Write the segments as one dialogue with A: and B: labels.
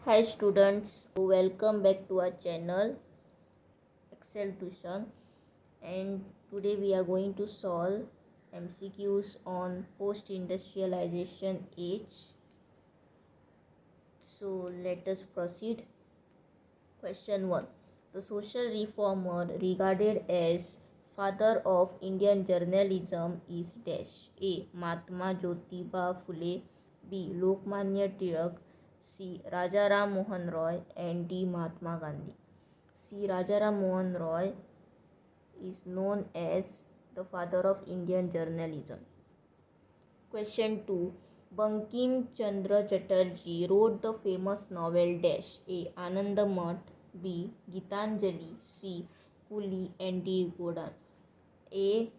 A: Hi students, welcome back to our channel Excel Tuition, and today we are going to solve MCQs on post-industrialization age. So let us proceed. Question 1. The social reformer regarded as father of Indian journalism is dash. A. Mahatma Jyotiba Phule, B. Lokmanya Tilak, C. Rajaram Mohan Roy, and D. Mahatma Gandhi. C. Rajaram Mohan Roy is known as the father of Indian journalism. Question 2. Bankim Chandra Chatterjee wrote the famous novel dash. A. Anandamath, B. Gitanjali, C. Coolie, and D. Godan. A.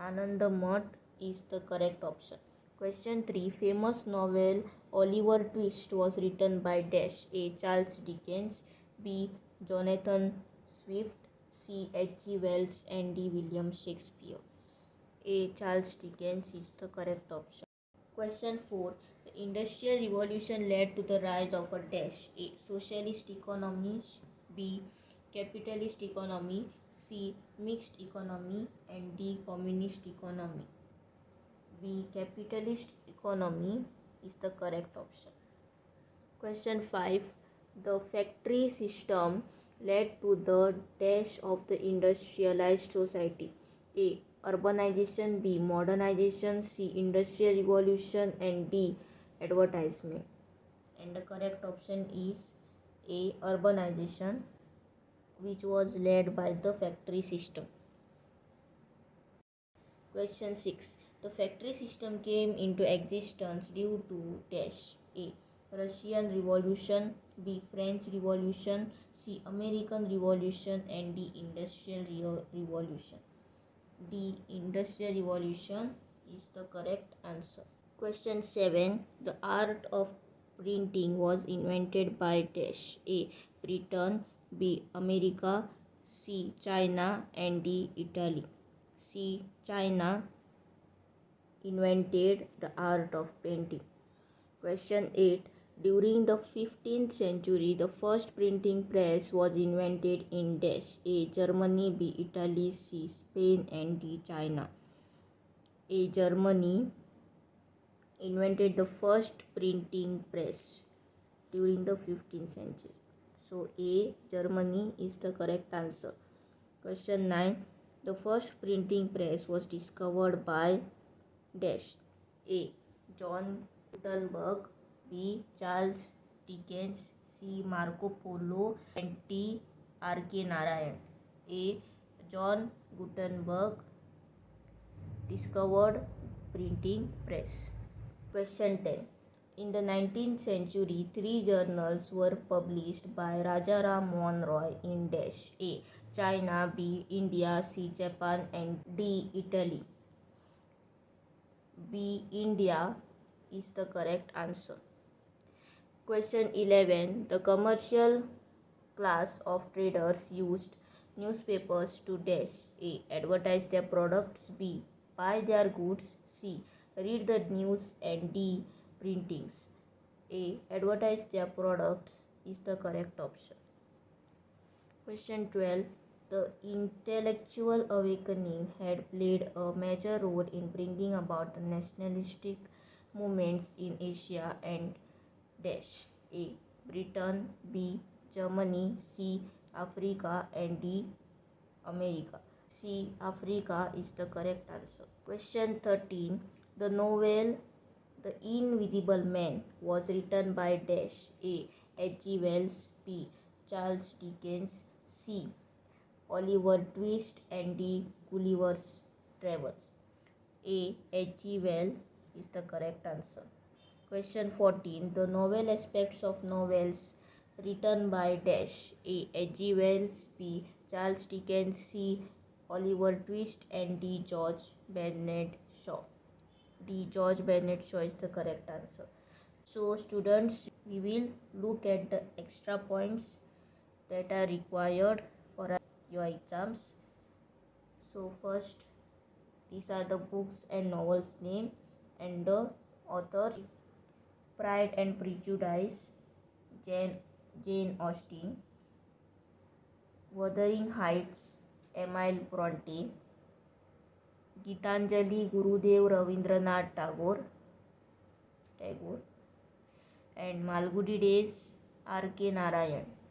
A: Anandamath is the correct option. Question 3. Famous novel Oliver Twist was written by dash. A. Charles Dickens, B. Jonathan Swift, C. H.G. Wells, and D. William Shakespeare. A. Charles Dickens is the correct option. Question 4. The Industrial Revolution led to the rise of a dash. A. Socialist economy, B. Capitalist economy, C. Mixed economy, and D. Communist economy. B. Capitalist economy is the correct option. Question 5. The factory system led to the dash of the industrialized society. A. Urbanization, B. Modernization, C. Industrial revolution, and D. Advertisement. And the correct option is A. Urbanization, which was led by the factory system. Question 6. The factory system came into existence due to dash. A. Russian Revolution, B. French Revolution, C. American Revolution, and D. Industrial Revolution. D. Industrial Revolution is the correct answer. Question 7. The art of printing was invented by dash. A. Britain, B. America, C. China, and D. Italy. C. China invented the art of painting. Question 8. During the 15th century, the first printing press was invented in dash. A. Germany, B. Italy, C. Spain, and D. China. A. Germany invented the first printing press during the 15th century. So A. Germany is the correct answer. Question 9. The first printing press was discovered by dash. A. John Gutenberg, B. Charles Dickens, C. Marco Polo, and D. R.K. Narayan. A. John Gutenberg discovered printing press. Question 10. In the 19th century, 3 journals were published by Rajaram Mohan Roy in dash. A. China, B. India, C. Japan, and D. Italy. B. India is the correct answer. Question 11. The commercial class of traders used newspapers to dash. A. Advertise their products, B. Buy their goods, C. Read the news, and D. Printings. A. Advertise their products is the correct option. Question 12. The intellectual awakening had played a major role in bringing about the nationalistic movements in Asia and dash. A. Britain, B. Germany, C. Africa, and D. America. C. Africa is the correct answer. Question 13. The novel The Invisible Man was written by dash. A. H.G. Wells, B. Charles Dickens, C. Oliver Twist, and D. Gulliver's Travels. A. H.G. Wells is the correct answer. Question 14. The novel aspects of novels written by dash. A. H.G. Wells, B. Charles Dickens, C. Oliver Twist, and D. George Bernard Shaw. D. George Bernard Shaw is the correct answer. So students, we will look at the extra points that are required for your exams. So first, these are the books and novels name and the author. Pride and Prejudice, Jane Austen, Wuthering Heights, Emile Bronte, Geetanjali Gurudev Rabindranath Tagore, and Malgudi Days, R.K. Narayan.